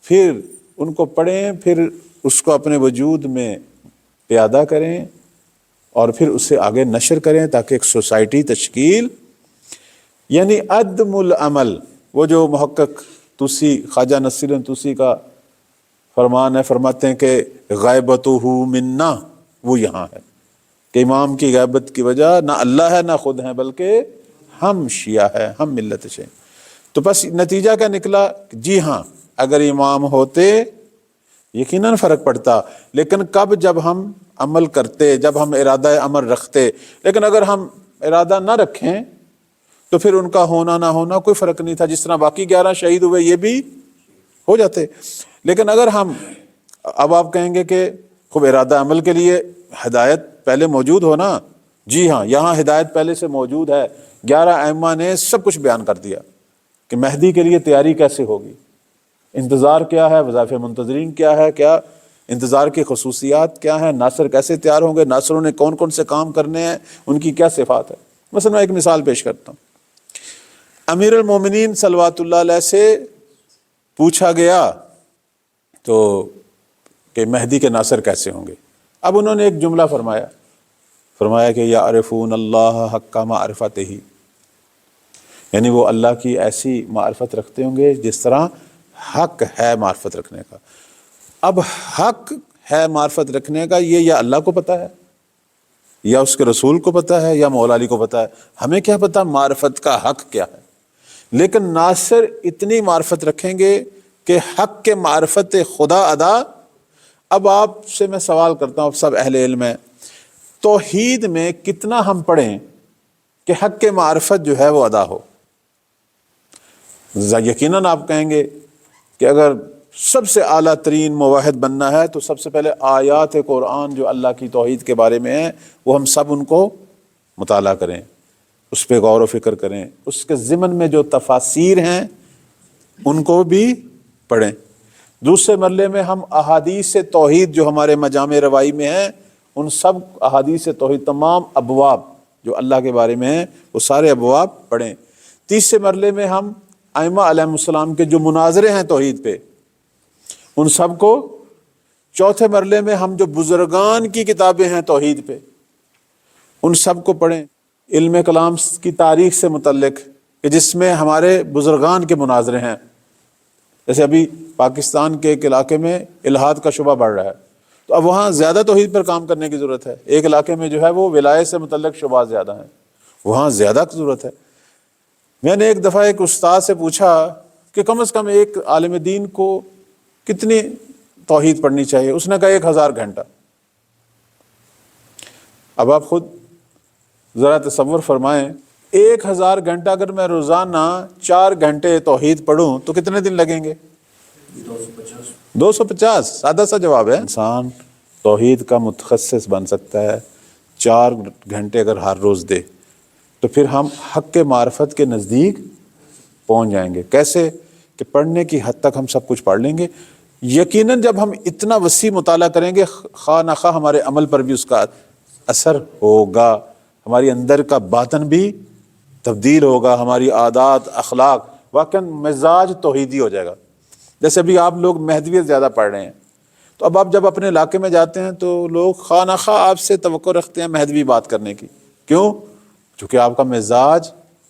پھر ان کو پڑھیں، پھر اس کو اپنے وجود میں پیادہ کریں، اور پھر اسے آگے نشر کریں تاکہ ایک سوسائٹی تشکیل، یعنی عدم العمل، وہ جو محقق توسی خواجہ نصیر توسی کا فرمان ہے، فرماتے ہیں کہ غیبتہ منا، وہ یہاں ہے کہ امام کی غیبت کی وجہ نہ اللہ ہے نہ خود ہیں، بلکہ ہم شیعہ ہیں، ہم ملت شیعہ۔ تو بس نتیجہ کیا نکلا؟ جی ہاں، اگر امام ہوتے یقیناً فرق پڑتا، لیکن کب؟ جب ہم عمل کرتے، جب ہم ارادہ عمل رکھتے۔ لیکن اگر ہم ارادہ نہ رکھیں تو پھر ان کا ہونا نہ ہونا کوئی فرق نہیں تھا، جس طرح باقی 11 شہید ہوئے یہ بھی ہو جاتے۔ لیکن اگر ہم، اب آپ کہیں گے کہ خوب ارادہ عمل کے لیے ہدایت پہلے موجود ہو نا، جی ہاں، یہاں ہدایت پہلے سے موجود ہے۔ 11 ائمہ نے سب کچھ بیان کر دیا کہ مہدی کے لیے تیاری کیسے ہوگی، انتظار کیا ہے، وظائف منتظرین کیا ہے، کیا انتظار کی خصوصیات کیا ہیں، ناصر کیسے تیار ہوں گے، ناصروں نے کون کون سے کام کرنے ہیں، ان کی کیا صفات ہے۔ مثلا میں ایک مثال پیش کرتا ہوں۔ امیر المومنین صلوات اللہ علیہ سے پوچھا گیا تو کہ مہدی کے ناصر کیسے ہوں گے۔ اب انہوں نے ایک جملہ فرمایا کہ یعرفون اللہ حق معرفتہ، یعنی وہ اللہ کی ایسی معرفت رکھتے ہوں گے جس طرح حق ہے معرفت رکھنے کا۔ اب حق ہے معرفت رکھنے کا، یہ یا اللہ کو پتہ ہے یا اس کے رسول کو پتہ ہے یا مولا علی کو پتہ ہے، ہمیں کیا پتہ معرفت کا حق کیا ہے۔ لیکن ناصر اتنی معرفت رکھیں گے کہ حق کے معرفت خدا ادا۔ اب آپ سے میں سوال کرتا ہوں، اب سب اہل علم ہیں، توحید میں کتنا ہم پڑھیں کہ حق کے معرفت جو ہے وہ ادا ہو؟ یقیناً آپ کہیں گے کہ اگر سب سے اعلیٰ ترین موحد بننا ہے تو سب سے پہلے آیات قرآن جو اللہ کی توحید کے بارے میں ہیں وہ ہم سب ان کو مطالعہ کریں، اس پہ غور و فکر کریں، اس کے ضمن میں جو تفاسیر ہیں ان کو بھی پڑھیں۔ دوسرے مرحلے میں ہم احادیث توحید جو ہمارے مجامع روائی میں ہیں ان سب احادیث توحید، تمام ابواب جو اللہ کے بارے میں ہیں وہ سارے ابواب پڑھیں۔ تیسرے مرحلے میں ہم ائمہ علیہ السلام کے جو مناظرے ہیں توحید پہ ان سب کو۔ چوتھے مرحلے میں ہم جو بزرگان کی کتابیں ہیں توحید پہ ان سب کو پڑھیں۔ علم کلام کی تاریخ سے متعلق کہ جس میں ہمارے بزرگان کے مناظرے ہیں، جیسے ابھی پاکستان کے ایک علاقے میں الہاد کا شبہ بڑھ رہا ہے، تو اب وہاں زیادہ توحید پر کام کرنے کی ضرورت ہے۔ ایک علاقے میں جو ہے وہ ولایت سے متعلق شبہات زیادہ ہیں، وہاں زیادہ ضرورت ہے۔ میں نے ایک دفعہ ایک استاد سے پوچھا کہ کم از کم ایک عالم دین کو کتنی توحید پڑھنی چاہیے؟ اس نے کہا 1000 گھنٹہ۔ اب آپ خود ذرا تصور فرمائیں، 1000 گھنٹہ اگر میں روزانہ 4 گھنٹے توحید پڑھوں تو کتنے دن لگیں گے؟ 250۔ سادہ سا جواب ہے۔ انسان توحید کا متخصص بن سکتا ہے 4 گھنٹے اگر ہر روز دے، تو پھر ہم حق کے معرفت کے نزدیک پہنچ جائیں گے۔ کیسے؟ کہ پڑھنے کی حد تک ہم سب کچھ پڑھ لیں گے۔ یقیناً جب ہم اتنا وسیع مطالعہ کریں گے خواہ نہ خواہ ہمارے عمل پر بھی اس کا اثر ہوگا، ہماری اندر کا باطن بھی تبدیل ہوگا، ہماری عادات اخلاق، واقعاً مزاج توحیدی ہو جائے گا۔ جیسے ابھی آپ لوگ مہدویت زیادہ پڑھ رہے ہیں، تو اب آپ جب اپنے علاقے میں جاتے ہیں تو لوگ خواہ نہ خواہ آپ سے توقع رکھتے ہیں مہدوی بات کرنے کی۔ کیوں؟ چونکہ آپ کا مزاج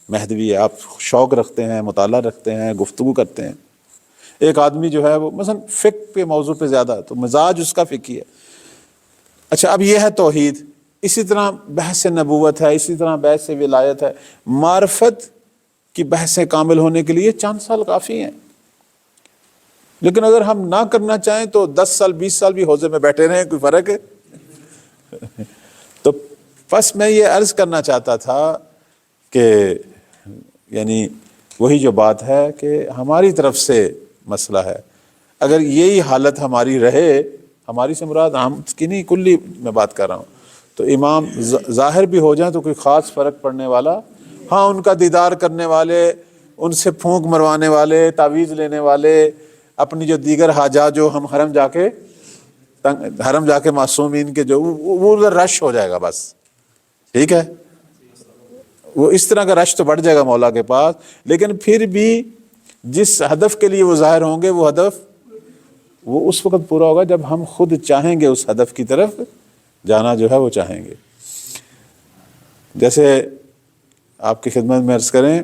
مہدوی ہے، آپ شوق رکھتے ہیں، مطالعہ رکھتے ہیں، گفتگو کرتے ہیں۔ ایک آدمی جو ہے وہ مثلا فقہ کے موضوع پہ زیادہ، تو مزاج اس کا فقہی ہے۔ اچھا، اب یہ ہے توحید۔ اسی طرح بحث نبوت ہے، اسی طرح بحث ولایت ہے۔ معرفت کی بحثیں کامل ہونے کے لیے چند سال کافی ہیں، لیکن اگر ہم نہ کرنا چاہیں تو 10 سال 20 سال بھی حوضے میں بیٹھے رہیں، کوئی فرق ہے؟ تو بس میں یہ عرض کرنا چاہتا تھا کہ یعنی وہی جو بات ہے کہ ہماری طرف سے مسئلہ ہے، اگر یہی حالت ہماری رہے، ہماری سے مراد ہم کی نہیں، کلی میں بات کر رہا ہوں، تو امام ظاہر بھی ہو جائیں تو کوئی خاص فرق پڑنے والا، ہاں ان کا دیدار کرنے والے، ان سے پھونک مروانے والے، تعویذ لینے والے، اپنی جو دیگر حاجات جو ہم حرم جا کے معصومین کے جو وہ رش ہو جائے گا، بس ٹھیک ہے، وہ اس طرح کا رش تو بڑھ جائے گا مولا کے پاس، لیکن پھر بھی جس ہدف کے لیے وہ ظاہر ہوں گے وہ ہدف وہ اس وقت پورا ہوگا جب ہم خود چاہیں گے اس ہدف کی طرف جانا جو ہے وہ چاہیں گے۔ جیسے آپ کی خدمت میں عرض کریں،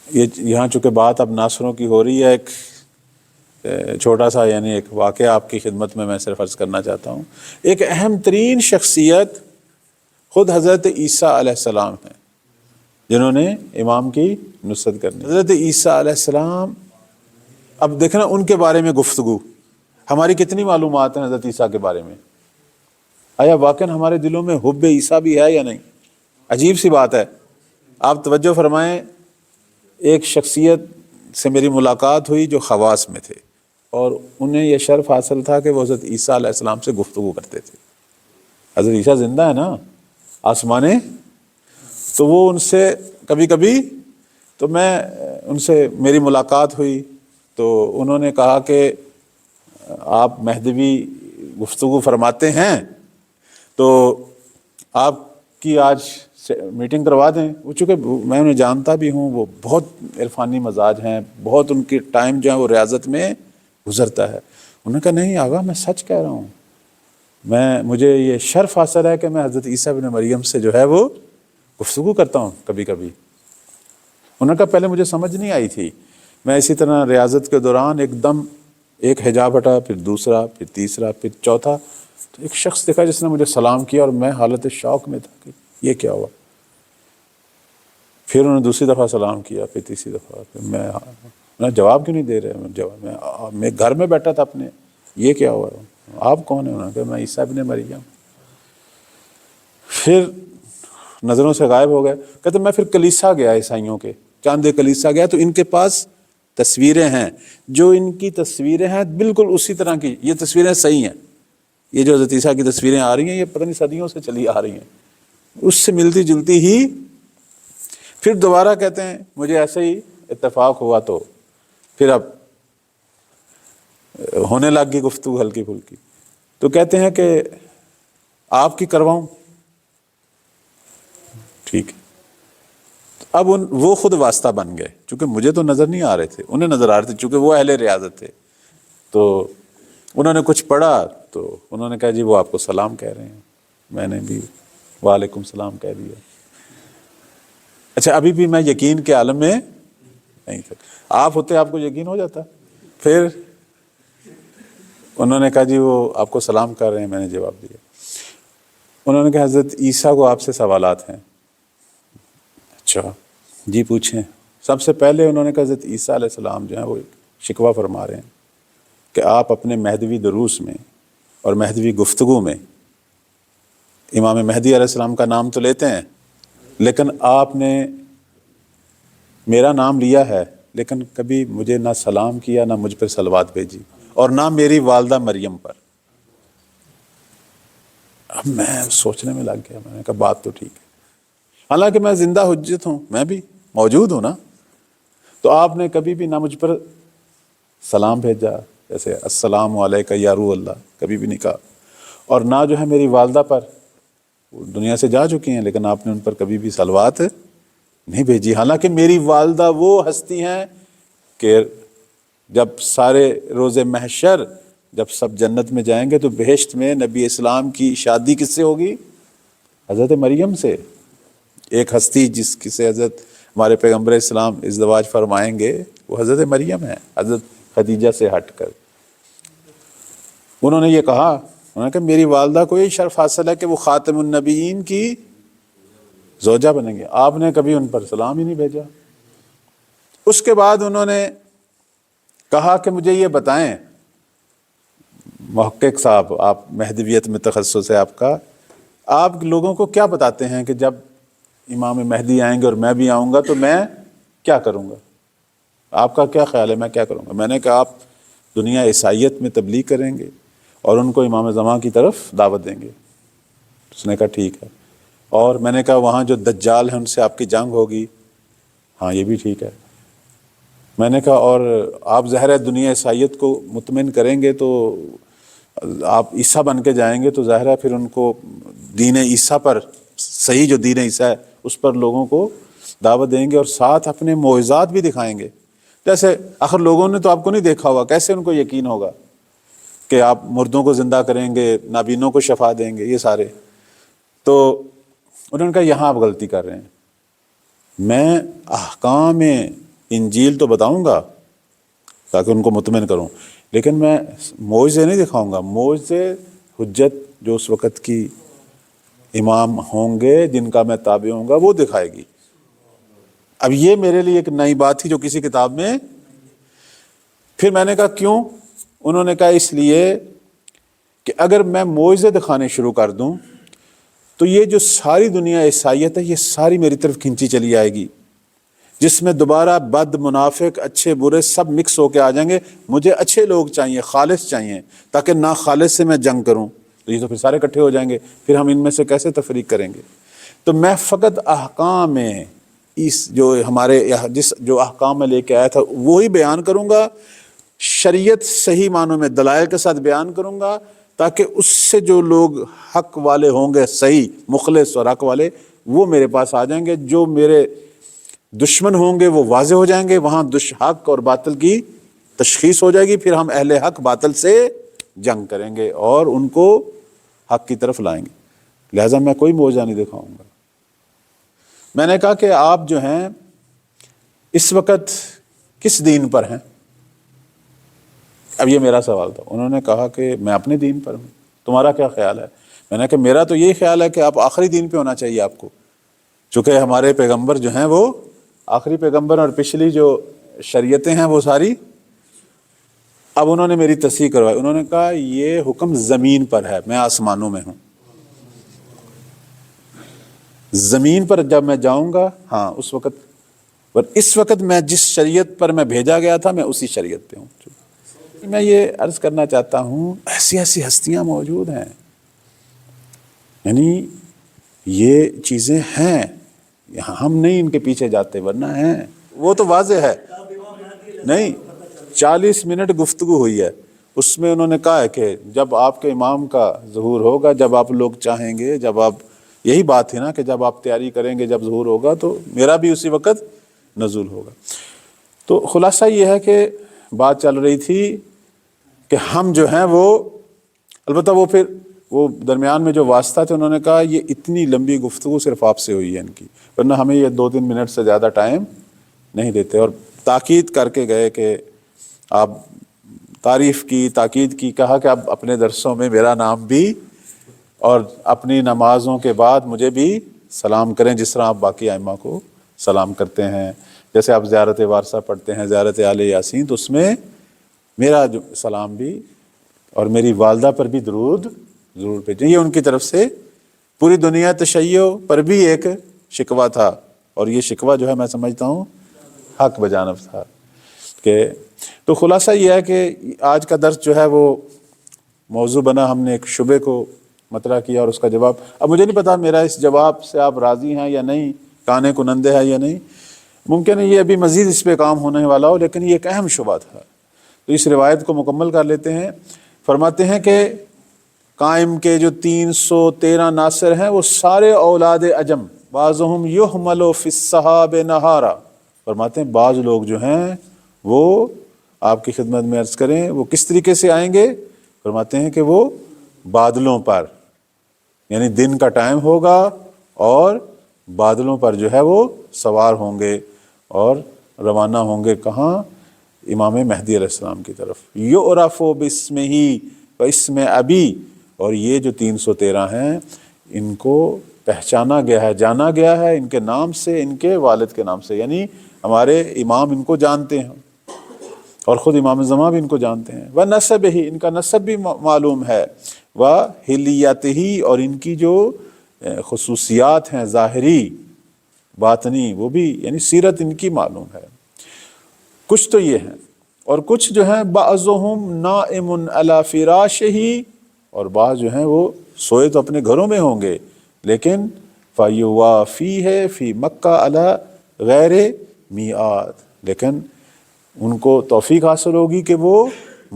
یہاں چونکہ بات اب ناصروں کی ہو رہی ہے، چھوٹا سا یعنی ایک واقعہ آپ کی خدمت میں صرف عرض کرنا چاہتا ہوں. ایک اہم ترین شخصیت خود حضرت عیسیٰ علیہ السلام ہیں جنہوں نے امام کی نصرت کرنی. حضرت عیسیٰ علیہ السلام، اب دیکھنا ان کے بارے میں گفتگو، ہماری کتنی معلومات ہیں حضرت عیسیٰ کے بارے میں؟ آیا واقعاً ہمارے دلوں میں حب عیسیٰ بھی ہے یا نہیں؟ عجیب سی بات ہے. آپ توجہ فرمائیں، ایک شخصیت سے میری ملاقات ہوئی جو خواص میں تھے، اور انہیں یہ شرف حاصل تھا کہ وہ حضرت عیسیٰ علیہ السلام سے گفتگو کرتے تھے. حضرت عیسیٰ زندہ ہے نا، آسمانے، تو وہ ان سے کبھی کبھی، تو میں ان سے میری ملاقات ہوئی تو انہوں نے کہا کہ آپ مہدوی گفتگو فرماتے ہیں تو آپ کی آج میٹنگ کروا دیں. وہ چونکہ میں انہیں جانتا بھی ہوں، وہ بہت عرفانی مزاج ہیں، بہت ان کی ٹائم جو ہے وہ ریاضت میں گزرتا ہے. انہوں نے کہا نہیں آقا، میں سچ کہہ رہا ہوں، مجھے یہ شرف حاصل ہے کہ میں حضرت عیسیٰ بن مریم سے جو ہے وہ گفتگو کرتا ہوں کبھی کبھی. انہوں نے کہا پہلے مجھے سمجھ نہیں آئی تھی، میں اسی طرح ریاضت کے دوران ایک دم ایک حجاب ہٹا، پھر دوسرا، پھر تیسرا، پھر چوتھا، تو ایک شخص دیکھا جس نے مجھے سلام کیا اور میں حالت شوق میں تھا کہ یہ کیا ہوا. پھر انہوں نے دوسری دفعہ سلام کیا، پھر تیسری دفعہ، پھر میں جواب کیوں نہیں دے رہے؟ میں گھر میں بیٹھا تھا اپنے، یہ کیا ہوا؟ آپ کون ہیں؟ انہوں نے کہا میں عیسیٰ ابن مریم. پھر نظروں سے غائب ہو گئے. کہتے میں پھر کلیسا گیا، عیسائیوں کے چاند کلیسا گیا، تو ان کے پاس تصویریں ہیں، جو ان کی تصویریں ہیں بالکل اسی طرح کی. یہ تصویریں صحیح ہیں، یہ جو حضرت عیسیٰ کی تصویریں آ رہی ہیں یہ پتہ نہیں صدیوں سے چلی آ رہی ہیں، اس سے ملتی جلتی ہی. پھر دوبارہ کہتے ہیں مجھے ایسے ہی اتفاق ہوا، تو پھر اب ہونے لگ گئی گفتگو ہلکی پھلکی. تو کہتے ہیں کہ آپ کی کرواؤں؟ ٹھیک ہے. اب وہ خود واسطہ بن گئے، چونکہ مجھے تو نظر نہیں آ رہے تھے، انہیں نظر آ رہے تھے، چونکہ وہ اہل ریاضت تھے. تو انہوں نے کچھ پڑھا تو انہوں نے کہا جی وہ آپ کو سلام کہہ رہے ہیں. میں نے بھی وعلیکم السلام کہہ دیا. اچھا ابھی بھی میں یقین کے عالم میں نہیں تھا. آپ ہوتے آپ کو یقین ہو جاتا. پھر انہوں نے کہا جی وہ آپ کو سلام کر رہے ہیں. میں نے جواب دیا. انہوں نے کہا حضرت عیسیٰ کو آپ سے سوالات ہیں. اچھا جی پوچھیں. سب سے پہلے انہوں نے کہا حضرت عیسیٰ علیہ السلام جو ہیں وہ شکوہ فرما رہے ہیں کہ آپ اپنے مہدوی دروس میں اور مہدوی گفتگو میں امام مہدی علیہ السلام کا نام تو لیتے ہیں، لیکن آپ نے میرا نام لیا ہے لیکن کبھی مجھے نہ سلام کیا، نہ مجھ پر صلوات بھیجی، اور نہ میری والدہ مریم پر. اب میں سوچنے میں لگ گیا. میں نے کہا بات تو ٹھیک ہے، حالانکہ میں زندہ حجت ہوں، میں بھی موجود ہوں نا. تو آپ نے کبھی بھی نہ مجھ پر سلام بھیجا، جیسے السلام علیکہ یا روح اللہ، کبھی بھی نہیں کہا. اور نہ جو ہے میری والدہ پر، وہ دنیا سے جا چکی ہیں لیکن آپ نے ان پر کبھی بھی صلوات نہیں بھیجی. حالانکہ میری والدہ وہ ہستی ہیں کہ جب سارے روز محشر جب سب جنت میں جائیں گے تو بہشت میں نبی اسلام کی شادی کس سے ہوگی؟ حضرت مریم سے. ایک ہستی جس سے حضرت ہمارے پیغمبر اسلام ازدواج فرمائیں گے وہ حضرت مریم ہے، حضرت خدیجہ سے ہٹ کر. انہوں نے یہ کہا، انہوں نے کہا میری والدہ کو یہ شرف حاصل ہے کہ وہ خاتم النبیین کی زوجہ بنیں گے. آپ نے کبھی ان پر سلام ہی نہیں بھیجا. اس کے بعد انہوں نے کہا کہ مجھے یہ بتائیں محقق صاحب، آپ مہدویت میں تخصص ہے آپ کا، آپ لوگوں کو کیا بتاتے ہیں کہ جب امام مہدی آئیں گے اور میں بھی آؤں گا تو میں کیا کروں گا؟ آپ کا کیا خیال ہے میں کیا کروں گا؟ میں نے کہا آپ دنیا عیسائیت میں تبلیغ کریں گے اور ان کو امام زمان کی طرف دعوت دیں گے. اس نے کہا ٹھیک ہے. اور میں نے کہا وہاں جو دجال ہیں ان سے آپ کی جنگ ہوگی. ہاں یہ بھی ٹھیک ہے. میں نے کہا اور آپ ظاہر ہے دنیا عیسائیت کو مطمئن کریں گے تو آپ عیسیٰ بن کے جائیں گے تو ظاہر ہے پھر ان کو دین عیسیٰ پر، صحیح جو دین عیسیٰ ہے اس پر لوگوں کو دعوت دیں گے اور ساتھ اپنے معجزات بھی دکھائیں گے. جیسے آخر لوگوں نے تو آپ کو نہیں دیکھا ہوگا، کیسے ان کو یقین ہوگا کہ آپ مردوں کو زندہ کریں گے، نابینوں کو شفا دیں گے، یہ سارے. تو انہوں نے کہا یہاں آپ غلطی کر رہے ہیں. میں احکام انجیل تو بتاؤں گا تاکہ ان کو مطمئن کروں، لیکن میں معجزے نہیں دکھاؤں گا، معجزے حجت جو اس وقت کی امام ہوں گے جن کا میں تابع ہوں گا وہ دکھائے گی۔ اب یہ میرے لیے ایک نئی بات تھی جو کسی کتاب میں، پھر میں نے کہا کیوں؟ انہوں نے کہا اس لیے کہ اگر میں معجزے دکھانے شروع کر دوں تو یہ جو ساری دنیا عیسائیت ہے یہ ساری میری طرف کھینچی چلی آئے گی، جس میں دوبارہ بد منافق اچھے برے سب مکس ہو کے آ جائیں گے۔ مجھے اچھے لوگ چاہیے، خالص چاہیے، تاکہ نا خالص سے میں جنگ کروں، تو یہ تو پھر سارے اکٹھے ہو جائیں گے، پھر ہم ان میں سے کیسے تفریق کریں گے؟ تو میں فقط احکام میں اس جو ہمارے جس جو احکام میں لے کے آیا تھا وہی بیان کروں گا، شریعت صحیح معنوں میں دلائل کے ساتھ بیان کروں گا، تاکہ اس سے جو لوگ حق والے ہوں گے، صحیح مخلص اور حق والے، وہ میرے پاس آ جائیں گے۔ جو میرے دشمن ہوں گے وہ واضح ہو جائیں گے، وہاں حق اور باطل کی تشخیص ہو جائے گی، پھر ہم اہل حق باطل سے جنگ کریں گے اور ان کو حق کی طرف لائیں گے۔ لہٰذا میں کوئی معجزہ نہیں دکھاؤں گا۔ میں نے کہا کہ آپ جو ہیں اس وقت کس دین پر ہیں؟ اب یہ میرا سوال تھا۔ انہوں نے کہا کہ میں اپنے دین پر ہوں، تمہارا کیا خیال ہے؟ میں نے کہا میرا تو یہی خیال ہے کہ آپ آخری دین پہ ہونا چاہیے آپ کو، چونکہ ہمارے پیغمبر جو ہیں وہ آخری پیغمبر، اور پچھلی جو شریعتیں ہیں وہ ساری۔ اب انہوں نے میری تصحیح کروائی، انہوں نے کہا یہ حکم زمین پر ہے، میں آسمانوں میں ہوں، زمین پر جب میں جاؤں گا ہاں اس وقت، پر اس وقت میں جس شریعت پر میں بھیجا گیا تھا میں اسی شریعت پہ ہوں۔ میں یہ عرض کرنا چاہتا ہوں ایسی ایسی ہستیاں موجود ہیں، یعنی یہ چیزیں ہیں، ہم نہیں ان کے پیچھے جاتے، ورنہ ہیں، وہ تو واضح ہے۔ نہیں 40 منٹ گفتگو ہوئی ہے، اس میں انہوں نے کہا ہے کہ جب آپ کے امام کا ظہور ہوگا، جب آپ لوگ چاہیں گے، جب آپ، یہی بات ہے نا کہ جب آپ تیاری کریں گے، جب ظہور ہوگا تو میرا بھی اسی وقت نزول ہوگا۔ تو خلاصہ یہ ہے کہ بات چل رہی تھی کہ ہم جو ہیں وہ، البتہ وہ پھر وہ درمیان میں جو واسطہ تھے انہوں نے کہا یہ اتنی لمبی گفتگو صرف آپ سے ہوئی ہے ان کی، ورنہ ہمیں یہ 2-3 منٹ سے زیادہ ٹائم نہیں دیتے، اور تاکید کر کے گئے کہ آپ تعریف کی، تاکید کی، کہا کہ آپ اپنے درسوں میں میرا نام بھی اور اپنی نمازوں کے بعد مجھے بھی سلام کریں، جس طرح آپ باقی ائمہ کو سلام کرتے ہیں۔ جیسے آپ زیارت وارثہ پڑھتے ہیں، زیارت آل یاسین، تو اس میں میرا جو سلام بھی اور میری والدہ پر بھی درود ضرور بھیجیں۔ یہ ان کی طرف سے پوری دنیا تشیع پر بھی ایک شکوہ تھا، اور یہ شکوہ جو ہے میں سمجھتا ہوں حق بجانب تھا۔ کہ تو خلاصہ یہ ہے کہ آج کا درس جو ہے وہ موضوع بنا، ہم نے ایک شبے کو مطرح کیا اور اس کا جواب، اب مجھے نہیں پتا میرا اس جواب سے آپ راضی ہیں یا نہیں، کانے کنندے ہیں یا نہیں، ممکن ہے یہ ابھی مزید اس پہ کام ہونے والا ہو، لیکن یہ ایک اہم شبہ تھا۔ تو اس روایت کو مکمل کر لیتے ہیں۔ فرماتے ہیں کہ قائم کے جو 313 ناصر ہیں وہ سارے اولاد عجم، بعضهم یحمل فی السحاب نہارا، فرماتے ہیں بعض لوگ جو ہیں وہ آپ کی خدمت میں عرض کریں وہ کس طریقے سے آئیں گے؟ فرماتے ہیں کہ وہ بادلوں پر، یعنی دن کا ٹائم ہوگا اور بادلوں پر جو ہے وہ سوار ہوں گے اور روانہ ہوں گے کہاں؟ امام مہدی علیہ السلام کی طرف۔ یعرف باسمہ واسم ابی، اور یہ جو 313 ہیں ان کو پہچانا گیا ہے، جانا گیا ہے ان کے نام سے، ان کے والد کے نام سے، یعنی ہمارے امام ان کو جانتے ہیں اور خود امام زمان بھی ان کو جانتے ہیں۔ وَنَسَبِهِ، ان کا نسب بھی معلوم ہے، وَحِلِّيَّتِهِ، اور ان کی جو خصوصیات ہیں ظاہری باطنی وہ بھی، یعنی سیرت ان کی معلوم ہے۔ کچھ تو یہ ہیں، اور کچھ جو ہیں بعضهم نائم علی فراشہ، اور بعض جو ہیں وہ سوئے تو اپنے گھروں میں ہوں گے، لیکن فیوافیہ فی مکہ علی غیر میعاد، لیکن ان کو توفیق حاصل ہوگی کہ وہ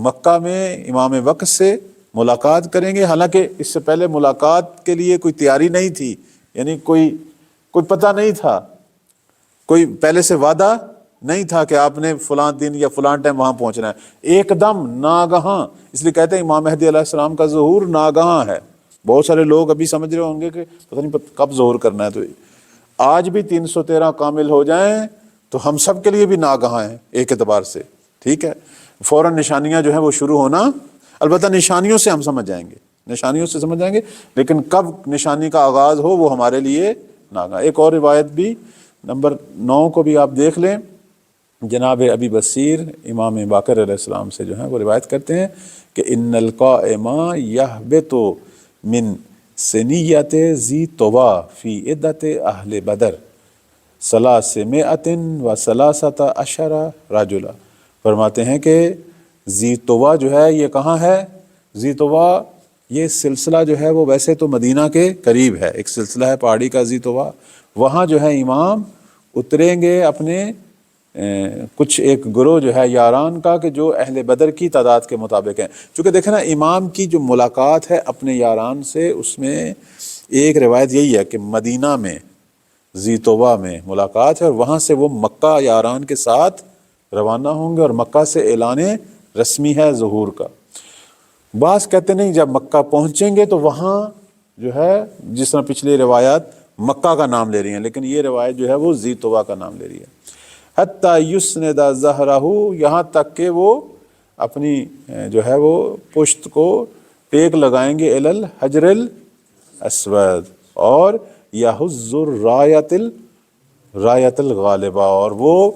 مکہ میں امام وقت سے ملاقات کریں گے، حالانکہ اس سے پہلے ملاقات کے لیے کوئی تیاری نہیں تھی، یعنی کوئی پتہ نہیں تھا، کوئی پہلے سے وعدہ نہیں تھا کہ آپ نے فلاں دن یا فلاں ٹائم وہاں پہنچنا ہے، ایک دم ناگہاں، اس لیے کہتے ہیں امام مہدی علیہ السلام کا ظہور ناگہاں ہے۔ بہت سارے لوگ ابھی سمجھ رہے ہوں گے کہ پتہ نہیں کب ظہور کرنا ہے، تو آج بھی 313 کامل ہو جائیں تو ہم سب کے لیے بھی ناگہاں ہیں ایک اعتبار سے، ٹھیک ہے۔ فوراً نشانیاں جو ہیں وہ شروع ہونا، البتہ نشانیوں سے ہم سمجھ جائیں گے، نشانیوں سے سمجھ جائیں گے، لیکن کب نشانی کا آغاز ہو وہ ہمارے لیے ناگہاں۔ ایک اور روایت بھی نمبر 9 کو بھی آپ دیکھ لیں، جناب ابی بصیر امام باقر علیہ السلام سے جو ہیں وہ روایت کرتے ہیں کہ ان القائم یہبط من سنیت ذی طویٰ فی عدت اہل بدر 313 رجلا، فرماتے ہیں کہ ذی طویٰ جو ہے یہ کہاں ہے؟ ذی طویٰ یہ سلسلہ جو ہے وہ ویسے تو مدینہ کے قریب ہے، ایک سلسلہ ہے پہاڑی کا ذی طویٰ، وہاں جو ہے امام اتریں گے اپنے کچھ ایک گروہ جو ہے یاران کا کہ جو اہل بدر کی تعداد کے مطابق ہیں۔ چونکہ دیکھیں نا امام کی جو ملاقات ہے اپنے یاران سے، اس میں ایک روایت یہی ہے کہ مدینہ میں ذی طویٰ میں ملاقات ہے، اور وہاں سے وہ مکہ یاران کے ساتھ روانہ ہوں گے، اور مکہ سے اعلان رسمی ہے ظہور کا۔ بعض کہتے نہیں جب مکہ پہنچیں گے تو وہاں جو ہے جس طرح پچھلی روایات مکہ کا نام لے رہی ہیں، لیکن یہ روایت جو ہے وہ ذی طویٰ کا نام لے رہی ہے۔ حتیٰ یسند ظہرہ، یہاں تک کہ وہ اپنی جو ہے وہ پشت کو ٹیک لگائیں گے الی الحجر الاسود، اور یحز الرایۃ الغالبہ، اور وہ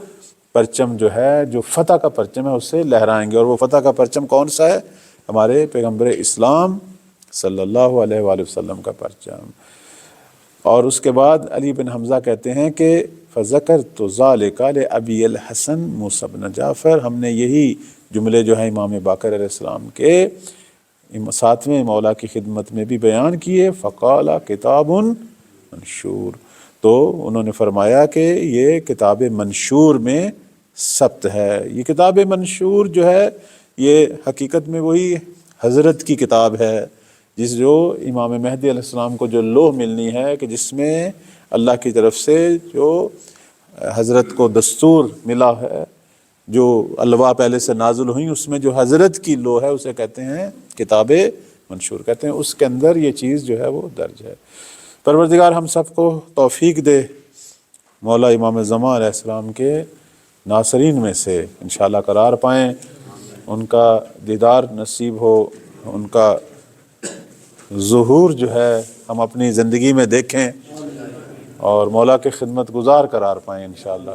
پرچم جو ہے جو فتح کا پرچم ہے اسے لہرائیں گے۔ اور وہ فتح کا پرچم کون سا ہے؟ ہمارے پیغمبر اسلام صلی اللہ علیہ وآلہ وسلم کا پرچم۔ اور اس کے بعد علی بن حمزہ کہتے ہیں کہ فَذَكَرْتُ ذَلِكَ لِأَبِي الْحَسَنِ مُوسَى بْنَ جعفر، ہم نے یہی جملے جو ہیں امام باقر علیہ السلام کے 7ویں مولا کی خدمت میں بھی بیان کیے۔ فَقَالَ کتاب منشور، تو انہوں نے فرمایا کہ یہ کتاب منشور میں ثبت ہے۔ یہ کتاب منشور جو ہے یہ حقیقت میں وہی حضرت کی کتاب ہے، جو امام مہدی علیہ السلام کو جو لوح ملنی ہے کہ جس میں اللہ کی طرف سے جو حضرت کو دستور ملا ہے، جو الواح پہلے سے نازل ہوئیں، اس میں جو حضرت کی لوح ہے اسے کہتے ہیں کتاب منشور کہتے ہیں، اس کے اندر یہ چیز جو ہے وہ درج ہے۔ پروردگار ہم سب کو توفیق دے مولا امام زمان علیہ السلام کے ناصرین میں سے انشاءاللہ قرار پائیں، ان کا دیدار نصیب ہو، ان کا ظہور جو ہے ہم اپنی زندگی میں دیکھیں اور مولا کے خدمت گزار قرار پائیں انشاءاللہ۔